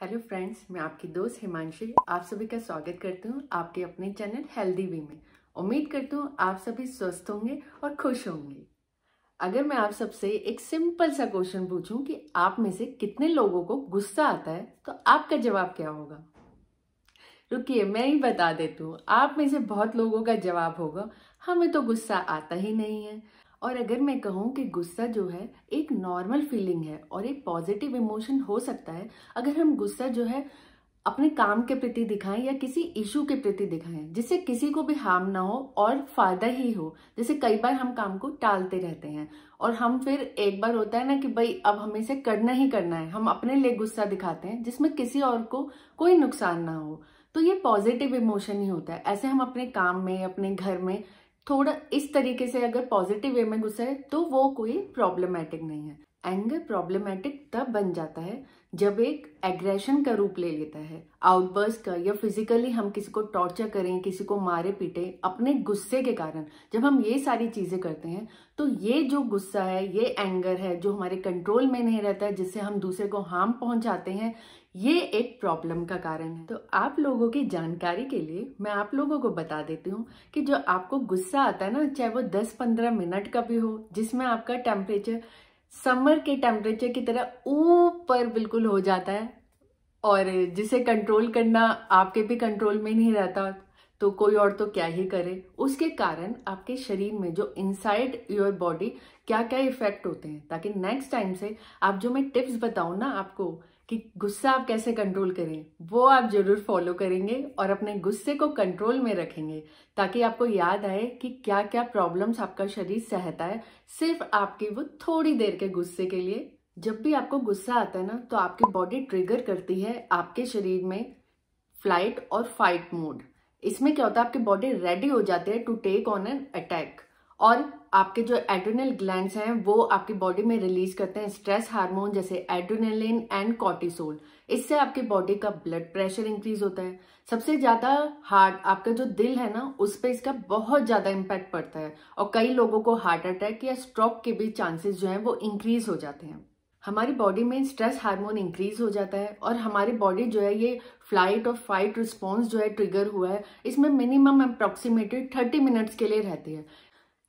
Hello friends, मैं आपकी दोस्त हिमांशी आप सभी का स्वागत करती हूँ आपके अपने चैनल हेल्दी वे में। उम्मीद करती हूँ आप सभी स्वस्थ होंगे और खुश होंगे। अगर मैं आप सबसे एक सिंपल सा क्वेश्चन पूछूं कि आप में से कितने लोगों को गुस्सा आता है, तो आपका जवाब क्या होगा? रुकिए, मैं ही बता देती हूँ। आप में से बहुत लोगों का जवाब होगा, हमें तो गुस्सा आता ही नहीं है। और अगर मैं कहूँ कि गुस्सा जो है एक नॉर्मल फीलिंग है और एक पॉजिटिव इमोशन हो सकता है, अगर हम गुस्सा जो है अपने काम के प्रति दिखाएं या किसी इशू के प्रति दिखाएं जिससे किसी को भी हार्म ना हो और फायदा ही हो। जैसे कई बार हम काम को टालते रहते हैं और हम फिर एक बार होता है ना कि भाई अब हमें इसे करना ही करना है, हम अपने लिए गुस्सा दिखाते हैं जिसमें किसी और को कोई नुकसान ना हो, तो ये पॉजिटिव इमोशन ही होता है। ऐसे हम अपने काम में, अपने घर में थोड़ा इस तरीके से अगर पॉजिटिव वे में गुस्सा है तो वो कोई प्रॉब्लमेटिक नहीं है। एंगर प्रॉब्लमेटिक तब बन जाता है जब एक एग्रेशन का रूप ले लेता है, आउटबर्स्ट का, या फिजिकली हम किसी को टॉर्चर करें, किसी को मारे पीटे अपने गुस्से के कारण। जब हम ये सारी चीजें करते हैं तो ये जो गुस्सा है, ये एंगर है जो हमारे कंट्रोल में नहीं रहता है, जिससे हम दूसरे को हार्म पहुंचाते हैं, ये एक प्रॉब्लम का कारण है। तो आप लोगों की जानकारी के लिए मैं आप लोगों को बता देती हूँ कि जो आपको गुस्सा आता है ना, चाहे वो 10-15 मिनट का भी हो, जिसमें आपका टेम्परेचर समर के टेम्परेचर की तरह ऊपर बिल्कुल हो जाता है और जिसे कंट्रोल करना आपके भी कंट्रोल में नहीं रहता, तो कोई और तो क्या ही करे। उसके कारण आपके शरीर में जो इनसाइड योर बॉडी क्या क्या इफेक्ट होते हैं, ताकि नेक्स्ट टाइम से आप जो मैं टिप्स बताऊं ना आपको कि गुस्सा आप कैसे कंट्रोल करें, वो आप जरूर फॉलो करेंगे और अपने गुस्से को कंट्रोल में रखेंगे, ताकि आपको याद आए कि क्या क्या प्रॉब्लम्स आपका शरीर सहता है सिर्फ आपके वो थोड़ी देर के गुस्से के लिए। जब भी आपको गुस्सा आता है ना, तो आपकी बॉडी ट्रिगर करती है आपके शरीर में फ्लाइट और फाइट मोड। इसमें क्या होता है, आपकी बॉडी रेडी हो जाती है to take on an attack, और आपके जो एड्रेनल ग्लैंड्स हैं वो आपकी बॉडी में रिलीज करते हैं स्ट्रेस हार्मोन जैसे एड्रेनलिन एंड कॉर्टिसोल। इससे आपकी बॉडी का ब्लड प्रेशर इंक्रीज होता है। सबसे ज्यादा हार्ट, आपका जो दिल है ना, उस पर इसका बहुत ज्यादा इम्पैक्ट पड़ता है और कई लोगों को हार्ट अटैक या स्ट्रोक के भी चांसेस जो है वो इंक्रीज हो जाते हैं। हमारी बॉडी में स्ट्रेस हार्मोन इंक्रीज हो जाता है और हमारी बॉडी जो है ये फ्लाइट और फाइट रिस्पॉन्स जो है ट्रिगर हुआ है, इसमें मिनिमम अप्रोक्सीमेटली 30 मिनट्स के लिए रहती है।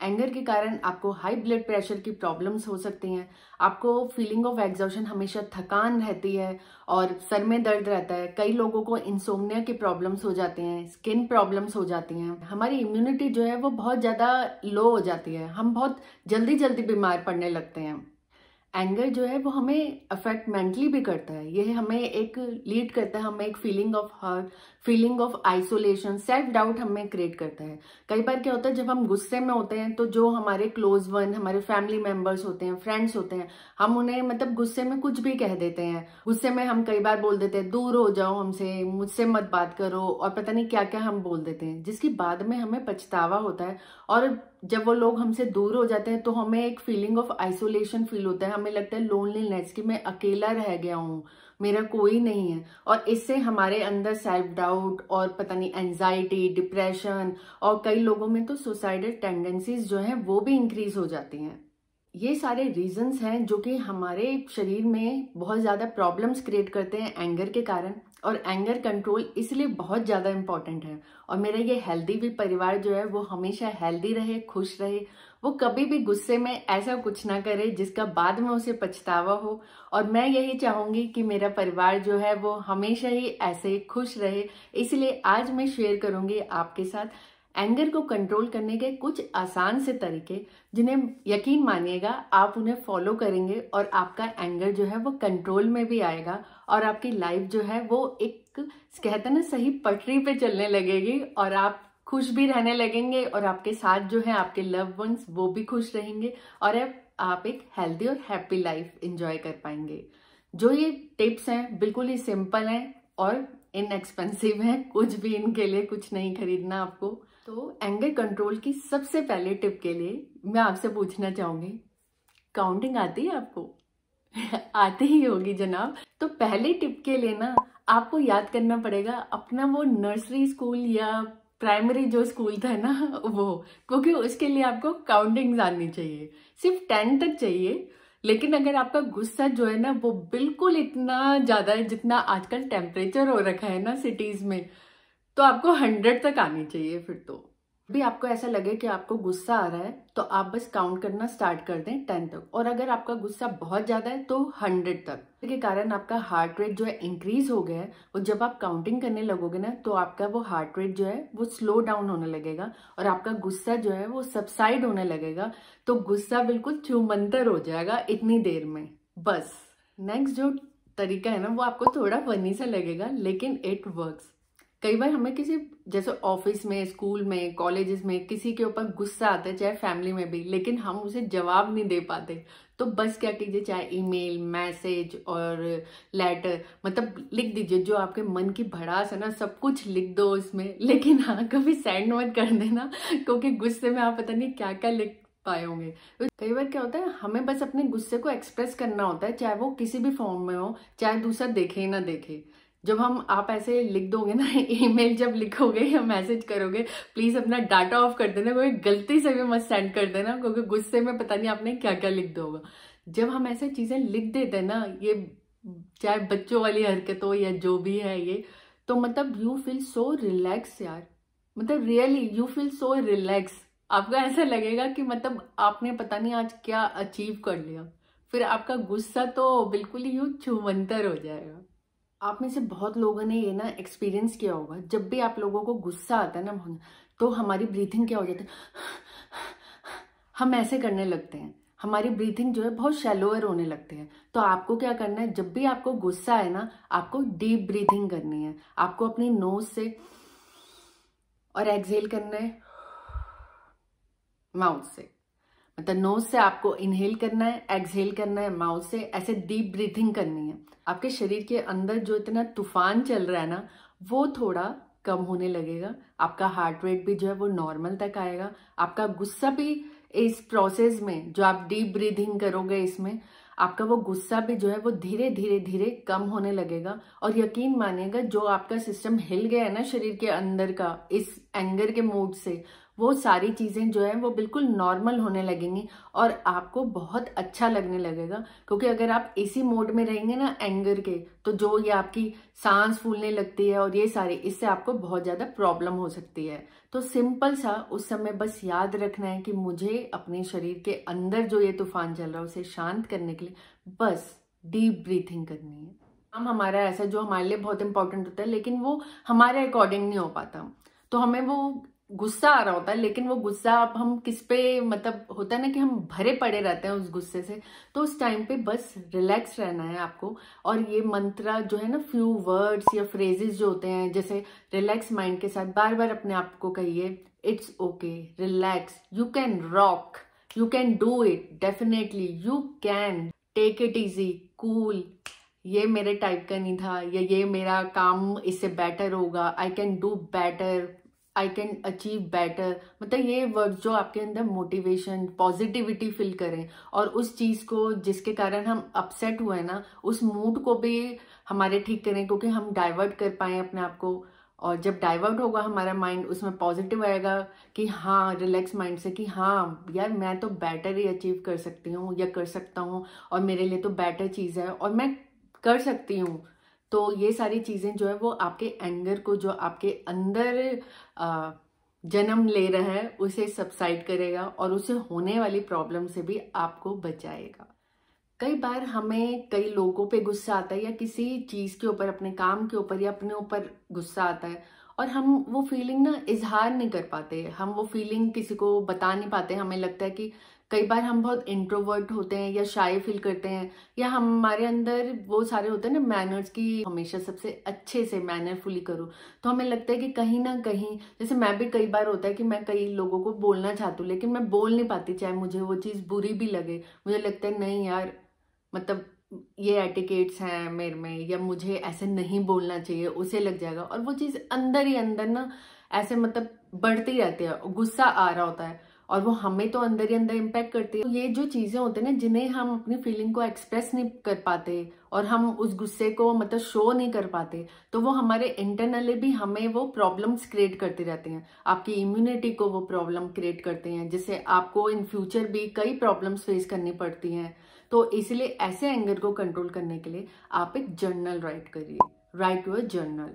एंगर के कारण आपको हाई ब्लड प्रेशर की प्रॉब्लम्स हो सकती हैं, आपको फीलिंग ऑफ एग्जॉशन, हमेशा थकान रहती है और सर में दर्द रहता है। कई लोगों को इंसोम्निया की प्रॉब्लम्स हो जाती हैं, स्किन प्रॉब्लम्स हो जाती हैं। हमारी इम्यूनिटी जो है वो बहुत ज़्यादा लो हो जाती है, हम बहुत जल्दी जल्दी बीमार पड़ने लगते हैं। एंगर जो है वो हमें अफेक्ट मेंटली भी करता है, ये हमें एक लीड करता है, हमें एक feeling of hurt, feeling of isolation, self doubt हमें क्रिएट करता है। कई बार क्या होता है, जब हम गुस्से में होते हैं तो जो हमारे क्लोज वन, हमारे फैमिली मेंबर्स होते हैं, फ्रेंड्स होते हैं, हम उन्हें मतलब गुस्से में कुछ भी कह देते हैं। गुस्से में हम कई बार बोल देते हैं दूर हो जाओ हमसे, मुझसे मत बात करो, और पता नहीं क्या क्या हम बोल देते हैं, जिसकी बाद में हमें पछतावा होता है। और जब वो लोग हमसे दूर हो जाते हैं तो हमें एक फीलिंग ऑफ आइसोलेशन फील होता है, हमें लगता है लोनलीनेस, कि मैं अकेला रह गया हूँ, मेरा कोई नहीं है। और इससे हमारे अंदर सेल्फ डाउट और पता नहीं एंजाइटी, डिप्रेशन, और कई लोगों में तो सुसाइडल टेंडेंसीज जो हैं वो भी इंक्रीज हो जाती हैं। ये सारे रीजंस हैं जो कि हमारे शरीर में बहुत ज्यादा प्रॉब्लम्स क्रिएट करते हैं एंगर के कारण, और एंगर कंट्रोल इसलिए बहुत ज्यादा इंपॉर्टेंट है। और मेरा ये हेल्दी भी परिवार जो है वो हमेशा हेल्दी रहे, खुश रहे, वो कभी भी गुस्से में ऐसा कुछ ना करे जिसका बाद में उसे पछतावा हो। और मैं यही चाहूंगी कि मेरा परिवार जो है वो हमेशा ही ऐसे खुश रहे। इसलिए आज मैं शेयर करूंगी आपके साथ एंगर को कंट्रोल करने के कुछ आसान से तरीके, जिन्हें यकीन मानिएगा आप उन्हें फॉलो करेंगे और आपका एंगर जो है वो कंट्रोल में भी आएगा और आपकी लाइफ जो है वो एक, कहते हैं ना, सही पटरी पे चलने लगेगी और आप खुश भी रहने लगेंगे और आपके साथ जो है आपके लव वंस वो भी खुश रहेंगे और आप एक हेल्दी और हैप्पी लाइफ एंजॉय कर पाएंगे। जो ये टिप्स हैं बिल्कुल ही सिंपल हैं और इनएक्सपेंसिव हैं, कुछ भी इनके लिए कुछ नहीं खरीदना आपको। तो एंगर कंट्रोल की सबसे पहले टिप के लिए मैं आपसे पूछना चाहूंगी, काउंटिंग आती है आपको? आती ही होगी जनाब। तो पहले टिप के लिए ना आपको याद करना पड़ेगा अपना वो नर्सरी स्कूल या प्राइमरी जो स्कूल था ना वो, क्योंकि उसके लिए आपको काउंटिंग आनी चाहिए। सिर्फ 10 तक चाहिए, लेकिन अगर आपका गुस्सा जो है ना वो बिल्कुल इतना ज्यादा है जितना आजकल टेम्परेचर हो रखा है ना सिटीज में, तो आपको 100 तक आनी चाहिए। फिर तो भी आपको ऐसा लगे कि आपको गुस्सा आ रहा है तो आप बस काउंट करना स्टार्ट कर दें 10 तक, और अगर आपका गुस्सा बहुत ज्यादा है तो 100 तक के कारण आपका हार्ट रेट जो है इंक्रीज हो गया है। और जब आप काउंटिंग करने लगोगे ना तो आपका वो हार्ट रेट जो है वो स्लो डाउन होने लगेगा और आपका गुस्सा जो है वो सबसाइड होने लगेगा। तो गुस्सा बिल्कुल छूमंतर हो जाएगा इतनी देर में बस। नेक्स्ट जो तरीका है ना वो आपको थोड़ा फनी सा लगेगा लेकिन इट वर्क्स। कई बार हमें किसी जैसे ऑफिस में, स्कूल में, कॉलेजेस में किसी के ऊपर गुस्सा आता है, चाहे फैमिली में भी, लेकिन हम उसे जवाब नहीं दे पाते। तो बस क्या कीजिए, चाहे ईमेल, मैसेज और लेटर, मतलब लिख दीजिए जो आपके मन की भड़ास है ना, सब कुछ लिख दो उसमें। लेकिन हाँ, कभी सेंड मत कर देना क्योंकि गुस्से में आप पता नहीं क्या क्या लिख पाए होंगे। कई बार क्या होता है, हमें बस अपने गुस्से को एक्सप्रेस करना होता है, चाहे वो किसी भी फॉर्म में हो, चाहे दूसरा देखे ही ना देखे। जब आप ऐसे लिख दोगे ना, ईमेल जब लिखोगे या मैसेज करोगे, प्लीज अपना डाटा ऑफ कर देना, कोई गलती से भी मत सेंड कर देना क्योंकि गुस्से में पता नहीं आपने क्या क्या लिख दो होगा। जब हम ऐसे चीजें लिख देते हैं ना, ये चाहे बच्चों वाली हरकत हो या जो भी है ये, तो मतलब यू फील सो रिलैक्स यार, मतलब really you feel so relax. आपको ऐसा लगेगा कि मतलब आपने पता नहीं आज क्या अचीव कर लिया। फिर आपका गुस्सा तो बिल्कुल ही यूं छूमंतर हो जाएगा। आप में से बहुत लोगों ने ये ना एक्सपीरियंस किया होगा, जब भी आप लोगों को गुस्सा आता है ना तो हमारी ब्रीथिंग क्या हो जाती है, हम ऐसे करने लगते हैं, हमारी ब्रीथिंग जो है बहुत शैलोअर होने लगती है। तो आपको क्या करना है, जब भी आपको गुस्सा है ना, आपको डीप ब्रीथिंग करनी है। आपको अपनी नोज से और एक्सहेल करना है माउथ से, मतलब नोज से आपको इनहेल करना है, एक्सहेल करना है माउथ से, ऐसे डीप ब्रीथिंग करनी है। आपके शरीर के अंदर जो इतना तूफान चल रहा है ना वो थोड़ा कम होने लगेगा। आपका हार्ट रेट भी जो है वो नॉर्मल तक आएगा। आपका गुस्सा भी इस प्रोसेस में, जो आप डीप ब्रीथिंग करोगे इसमें, आपका वो गुस्सा भी जो है वो धीरे धीरे धीरे कम होने लगेगा। और यकीन मानिएगा, जो आपका सिस्टम हिल गया है ना शरीर के अंदर का इस एंगर के मूड से, वो सारी चीजें जो है वो बिल्कुल नॉर्मल होने लगेंगी और आपको बहुत अच्छा लगने लगेगा। क्योंकि अगर आप इसी मोड में रहेंगे ना एंगर के, तो जो ये आपकी सांस फूलने लगती है और ये सारी, इससे आपको बहुत ज्यादा प्रॉब्लम हो सकती है। तो सिंपल सा उस समय बस याद रखना है कि मुझे अपने शरीर के अंदर जो ये तूफान चल रहा है उसे शांत करने के लिए बस डीप ब्रीथिंग करनी है। हम हमारा ऐसा जो हमारे लिए बहुत इंपॉर्टेंट होता है लेकिन वो हमारे अकॉर्डिंग नहीं हो पाता, तो हमें वो गुस्सा आ रहा होता है, लेकिन वो गुस्सा अब हम किस पे, मतलब होता है ना कि हम भरे पड़े रहते हैं उस गुस्से से। तो उस टाइम पे बस रिलैक्स रहना है आपको। और ये मंत्र जो है ना, फ्यू वर्ड्स या फ्रेजेस जो होते हैं, जैसे रिलैक्स माइंड के साथ बार बार अपने आप को कहिए, it's okay, relax, you can rock, you can do it, definitely you can, take it easy, cool, ये मेरे टाइप का नहीं था, या ये मेरा काम इससे बेटर होगा, I can do better, I can achieve better. मतलब ये वर्ड जो आपके अंदर मोटिवेशन, पॉजिटिविटी फील करें और उस चीज को जिसके कारण हम अपसेट हुए ना, उस मूड को भी हमारे ठीक करें, क्योंकि हम डाइवर्ट कर पाए अपने आप को। और जब डाइवर्ट होगा हमारा माइंड, उसमें पॉजिटिव आएगा कि हाँ, रिलैक्स माइंड से कि हाँ यार, मैं तो बेटर ही अचीव कर सकती हूँ या कर सकता हूँ, और मेरे लिए तो बेटर चीज है और मैं कर सकती हूँ। तो ये सारी चीजें जो है वो आपके एंगर को, जो आपके अंदर जन्म ले रहा है, उसे सबसाइड करेगा और उसे होने वाली प्रॉब्लम से भी आपको बचाएगा। कई बार हमें कई लोगों पे गुस्सा आता है या किसी चीज के ऊपर, अपने काम के ऊपर या अपने ऊपर गुस्सा आता है, और हम वो फीलिंग ना इजहार नहीं कर पाते, हम वो फीलिंग किसी को बता नहीं पाते। हमें लगता है कि कई बार हम बहुत इंट्रोवर्ट होते हैं या शाय फील करते हैं, या हमारे अंदर वो सारे होते हैं ना मैनर्स की, हमेशा सबसे अच्छे से मैनरफुली करो। तो हमें लगता है कि कहीं ना कहीं, जैसे मैं भी कई बार होता है कि मैं कई लोगों को बोलना चाहती हूँ लेकिन मैं बोल नहीं पाती, चाहे मुझे वो चीज़ बुरी भी लगे। मुझे लगता है नहीं यार, मतलब ये एटिकेट्स हैं मेरे में, या मुझे ऐसे नहीं बोलना चाहिए, उसे लग जाएगा। और वो चीज़ अंदर ही अंदर ना ऐसे मतलब बढ़ती रहती है, गुस्सा आ रहा होता है और वो हमें तो अंदर ही अंदर इम्पैक्ट करती है। तो ये जो चीजें होती है ना, जिन्हें हम अपनी फीलिंग को एक्सप्रेस नहीं कर पाते और हम उस गुस्से को मतलब शो नहीं कर पाते, तो वो हमारे इंटरनली भी हमें वो प्रॉब्लम्स क्रिएट करती रहती हैं। आपकी इम्यूनिटी को वो प्रॉब्लम क्रिएट करती हैं, जिससे आपको इन फ्यूचर भी कई प्रॉब्लम्स फेस करनी पड़ती हैं। तो इसलिए ऐसे एंगर को कंट्रोल करने के लिए आप एक जर्नल राइट करिए, राइट टू अ जर्नल।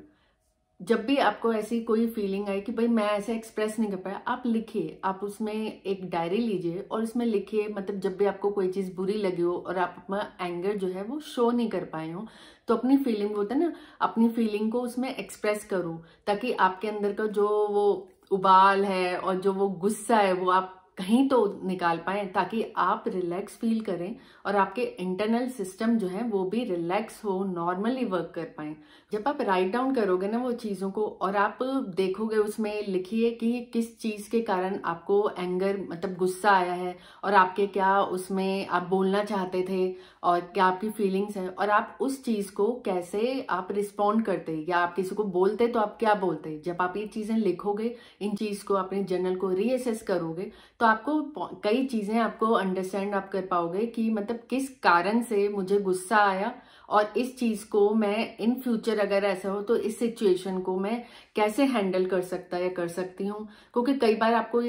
जब भी आपको ऐसी कोई फीलिंग आए कि भाई मैं ऐसे एक्सप्रेस नहीं कर पाया, आप लिखिए, आप उसमें एक डायरी लीजिए और उसमें लिखिए, मतलब जब भी आपको कोई चीज़ बुरी लगी हो और आप अपना एंगर जो है वो शो नहीं कर पाए हो, तो अपनी फीलिंग होता है ना, अपनी फीलिंग को उसमें एक्सप्रेस करो, ताकि आपके अंदर का जो वो उबाल है और जो वो गुस्सा है वो आप कहीं तो निकाल पाए, ताकि आप रिलैक्स फील करें और आपके इंटरनल सिस्टम जो है वो भी रिलैक्स हो, नॉर्मली वर्क कर पाए। जब आप राइट डाउन करोगे ना वो चीज़ों को, और आप देखोगे उसमें लिखिए कि किस चीज़ के कारण आपको एंगर मतलब गुस्सा आया है, और आपके क्या उसमें आप बोलना चाहते थे और क्या आपकी फीलिंग्स है, और आप उस चीज़ को कैसे आप रिस्पॉन्ड करते, या आप किसी को बोलते तो आप क्या बोलते। जब आप ये चीज़ें लिखोगे, इन चीज़ को अपने जर्नल को रीअसेस करोगे, तो आपको कई चीज़ें आपको अंडरस्टैंड आप कर पाओगे कि मतलब किस कारण से मुझे गुस्सा आया, और इस चीज़ को मैं इन फ्यूचर अगर ऐसा हो तो इस सिचुएशन को मैं कैसे हैंडल कर सकता या कर सकती हूँ। क्योंकि कई बार आपको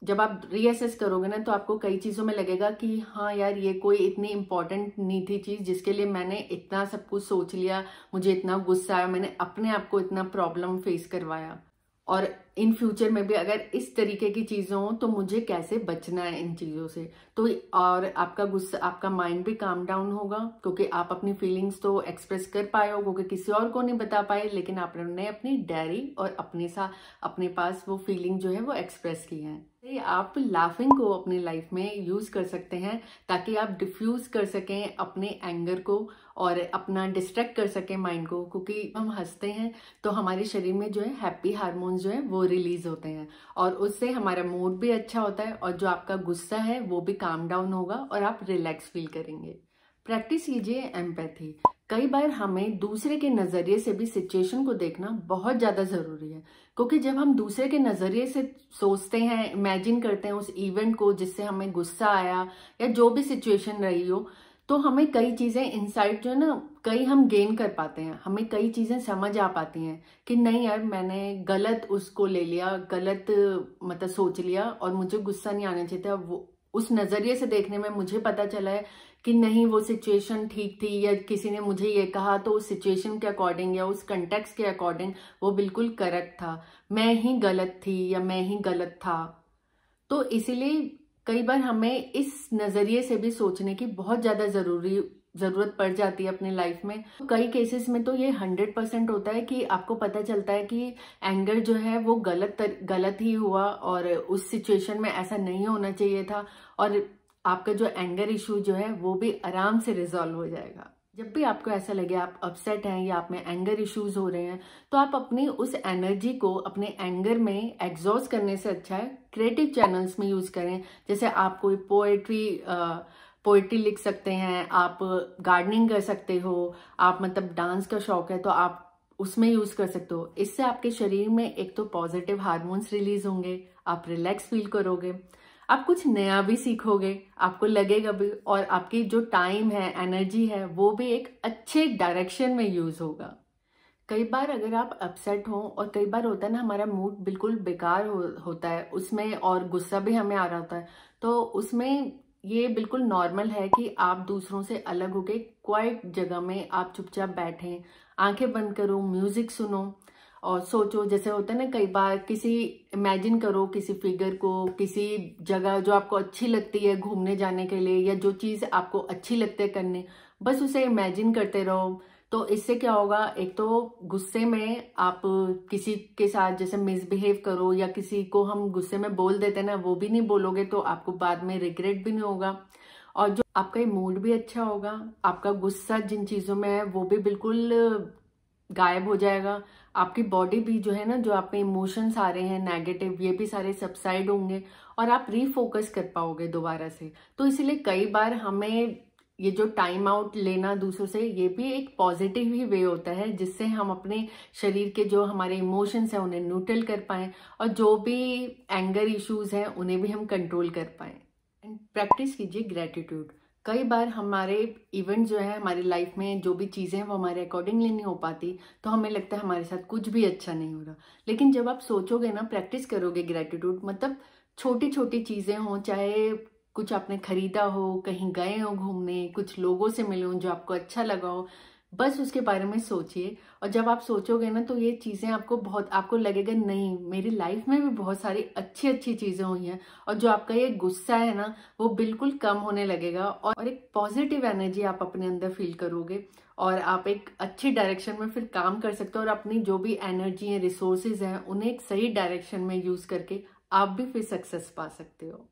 जब आप रीअसेस करोगे ना, तो आपको कई चीज़ों में लगेगा कि हाँ यार, ये कोई इतनी इंपॉर्टेंट नहीं थी चीज़ जिसके लिए मैंने इतना सब कुछ सोच लिया, मुझे इतना गुस्सा आया, मैंने अपने आप को इतना प्रॉब्लम फेस करवाया। और इन फ्यूचर में भी अगर इस तरीके की चीज़ें हो तो मुझे कैसे बचना है इन चीज़ों से। तो और आपका गुस्सा, आपका माइंड भी काम डाउन होगा, क्योंकि आप अपनी फीलिंग्स तो एक्सप्रेस कर पाए हो, क्योंकि किसी और को नहीं बता पाए, लेकिन आपने अपनी डायरी और अपने पास वो फीलिंग जो है वो एक्सप्रेस की है। आप लाफिंग को अपनी लाइफ में यूज कर सकते हैं, ताकि आप डिफ्यूज कर सकें अपने एंगर को और अपना डिस्ट्रैक्ट कर सकें माइंड को। क्योंकि हम हंसते हैं तो हमारे शरीर में जो है हैप्पी हार्मोन्स जो है वो रिलीज होते हैं, और उससे हमारा मूड भी अच्छा होता है, और जो आपका गुस्सा है वो भी काम डाउन होगा और आप रिलैक्स फील करेंगे। प्रैक्टिस कीजिए एम्पैथी। कई बार हमें दूसरे के नजरिए से भी सिचुएशन को देखना बहुत ज्यादा जरूरी है, क्योंकि जब हम दूसरे के नजरिए से सोचते हैं, इमेजिन करते हैं उस इवेंट को जिससे हमें गुस्सा आया या जो भी सिचुएशन रही हो, तो हमें कई चीजें इनसाइट जो है ना, कई हम गेन कर पाते हैं, हमें कई चीजें समझ आ पाती हैं कि नहीं यार, मैंने गलत उसको ले लिया, गलत मतलब सोच लिया, और मुझे गुस्सा नहीं आना चाहिए था। वो उस नजरिए से देखने में मुझे पता चला है कि नहीं, वो सिचुएशन ठीक थी, या किसी ने मुझे ये कहा तो उस सिचुएशन के अकॉर्डिंग या उस कंटेक्स्ट के अकॉर्डिंग वो बिल्कुल करेक्ट था, मैं ही गलत थी या मैं ही गलत था। तो इसीलिए कई बार हमें इस नजरिए से भी सोचने की बहुत ज्यादा जरूरत पड़ जाती है अपनी लाइफ में। कई केसेस में तो ये 100% होता है कि आपको पता चलता है कि एंगर जो है वो गलत ही हुआ, और उस सिचुएशन में ऐसा नहीं होना चाहिए था, और आपका जो एंगर इशू जो है वो भी आराम से रिजॉल्व हो जाएगा। जब भी आपको ऐसा लगे आप अपसेट हैं या आप में एंगर इश्यूज हो रहे हैं, तो आप अपनी उस एनर्जी को अपने एंगर में एग्जॉस्ट करने से अच्छा है क्रिएटिव चैनल्स में यूज करें। जैसे आप कोई पोएट्री लिख सकते हैं, आप गार्डनिंग कर सकते हो, आप मतलब डांस का शौक है तो आप उसमें यूज कर सकते हो। इससे आपके शरीर में एक तो पॉजिटिव हार्मोन्स रिलीज होंगे, आप रिलैक्स फील करोगे, आप कुछ नया भी सीखोगे, आपको लगेगा भी, और आपकी जो टाइम है, एनर्जी है, वो भी एक अच्छे डायरेक्शन में यूज होगा। कई बार अगर आप अपसेट हो, और कई बार होता है ना हमारा मूड बिल्कुल बेकार होता है उसमें, और गुस्सा भी हमें आ रहा होता है, तो उसमें ये बिल्कुल नॉर्मल है कि आप दूसरों से अलग होके क्वाइट जगह में आप चुपचाप बैठें, आंखें बंद करो, म्यूजिक सुनो और सोचो। जैसे होता है ना, कई बार इमेजिन करो किसी फिगर को, किसी जगह जो आपको अच्छी लगती है घूमने जाने के लिए, या जो चीज़ आपको अच्छी लगती है करने, बस उसे इमेजिन करते रहो। तो इससे क्या होगा, एक तो गुस्से में आप किसी के साथ जैसे मिसबिहेव करो, या किसी को हम गुस्से में बोल देते हैं ना, वो भी नहीं बोलोगे, तो आपको बाद में रिग्रेट भी नहीं होगा, और जो आपका मूड भी अच्छा होगा, आपका गुस्सा जिन चीज़ों में है वो भी बिल्कुल गायब हो जाएगा। आपकी बॉडी भी जो है ना, जो आप में इमोशंस आ रहे हैं नेगेटिव, ये भी सारे सबसाइड होंगे, और आप रीफोकस कर पाओगे दोबारा से। तो इसलिए कई बार हमें ये जो टाइम आउट लेना दूसरों से, ये भी एक पॉजिटिव ही वे होता है, जिससे हम अपने शरीर के जो हमारे इमोशंस हैं उन्हें न्यूट्रल कर पाएं, और जो भी एंगर इश्यूज हैं उन्हें भी हम कंट्रोल कर पाएं। एंड प्रैक्टिस कीजिए ग्रेटिट्यूड। कई बार हमारे इवेंट जो है हमारी लाइफ में, जो भी चीज़ें हैं वो हमारे अकॉर्डिंगली नहीं हो पाती, तो हमें लगता है हमारे साथ कुछ भी अच्छा नहीं हो रहा। लेकिन जब आप सोचोगे ना, प्रैक्टिस करोगे ग्रेटिट्यूड, मतलब छोटी छोटी चीज़ें हों, चाहे कुछ आपने खरीदा हो, कहीं गए हो घूमने, कुछ लोगों से मिले हो जो आपको अच्छा लगा हो, बस उसके बारे में सोचिए। और जब आप सोचोगे ना तो ये चीज़ें आपको लगेगा नहीं, मेरी लाइफ में भी बहुत सारी अच्छी अच्छी चीज़ें हुई हैं। और जो आपका ये गुस्सा है ना वो बिल्कुल कम होने लगेगा और एक पॉजिटिव एनर्जी आप अपने अंदर फील करोगे और आप एक अच्छी डायरेक्शन में फिर काम कर सकते हो और अपनी जो भी एनर्जी है, रिसोर्सेज हैं, उन्हें एक सही डायरेक्शन में यूज करके आप भी फिर सक्सेस पा सकते हो।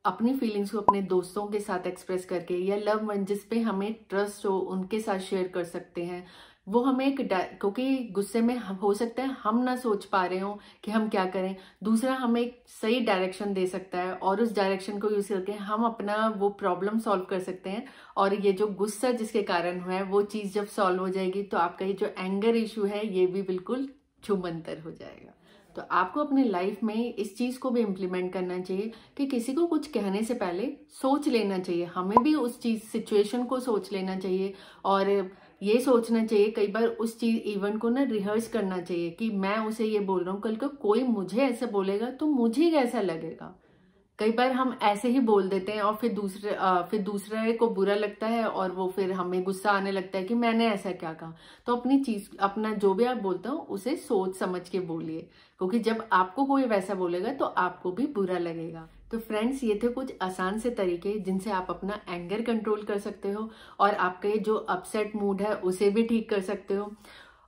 अपनी फीलिंग्स को अपने दोस्तों के साथ एक्सप्रेस करके या लव वन जिस पे हमें ट्रस्ट हो उनके साथ शेयर कर सकते हैं। वो हमें क्योंकि गुस्से में हो सकता है हम ना सोच पा रहे हो कि हम क्या करें, दूसरा हमें एक सही डायरेक्शन दे सकता है और उस डायरेक्शन को यूज करके हम अपना वो प्रॉब्लम सॉल्व कर सकते हैं। और ये जो गुस्सा जिसके कारण हुआ है वो चीज जब सॉल्व हो जाएगी तो आपका ये जो एंगर इशू है ये भी बिल्कुल छूमंतर हो जाएगा। तो आपको अपनी लाइफ में इस चीज को भी इम्प्लीमेंट करना चाहिए कि किसी को कुछ कहने से पहले सोच लेना चाहिए। हमें भी उस चीज सिचुएशन को सोच लेना चाहिए और ये सोचना चाहिए, कई बार उस चीज इवेंट को ना रिहर्स करना चाहिए कि मैं उसे ये बोल रहा हूँ, कल को कोई मुझे ऐसे बोलेगा तो मुझे कैसा लगेगा। कई बार हम ऐसे ही बोल देते हैं और फिर दूसरे को बुरा लगता है और वो फिर हमें गुस्सा आने लगता है कि मैंने ऐसा क्या कहा। तो अपना जो भी आप बोलते हो उसे सोच समझ के बोलिए, क्योंकि जब आपको कोई वैसा बोलेगा तो आपको भी बुरा लगेगा। तो फ्रेंड्स, ये थे कुछ आसान से तरीके जिनसे आप अपना एंगर कंट्रोल कर सकते हो और आपका ये जो अपसेट मूड है उसे भी ठीक कर सकते हो।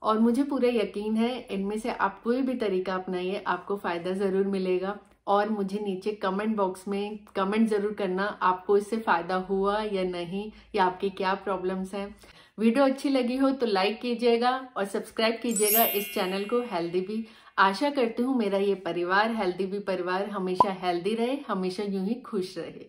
और मुझे पूरा यकीन है इनमें से आप कोई भी तरीका अपनाइए, आपको फायदा जरूर मिलेगा। और मुझे नीचे कमेंट बॉक्स में कमेंट जरूर करना आपको इससे फायदा हुआ या नहीं, या आपकी क्या प्रॉब्लम्स हैं। वीडियो अच्छी लगी हो तो लाइक कीजिएगा और सब्सक्राइब कीजिएगा इस चैनल को, हेल्दी बी। आशा करती हूँ मेरा ये परिवार, हेल्दी बी परिवार, हमेशा हेल्दी रहे, हमेशा यूं ही खुश रहे।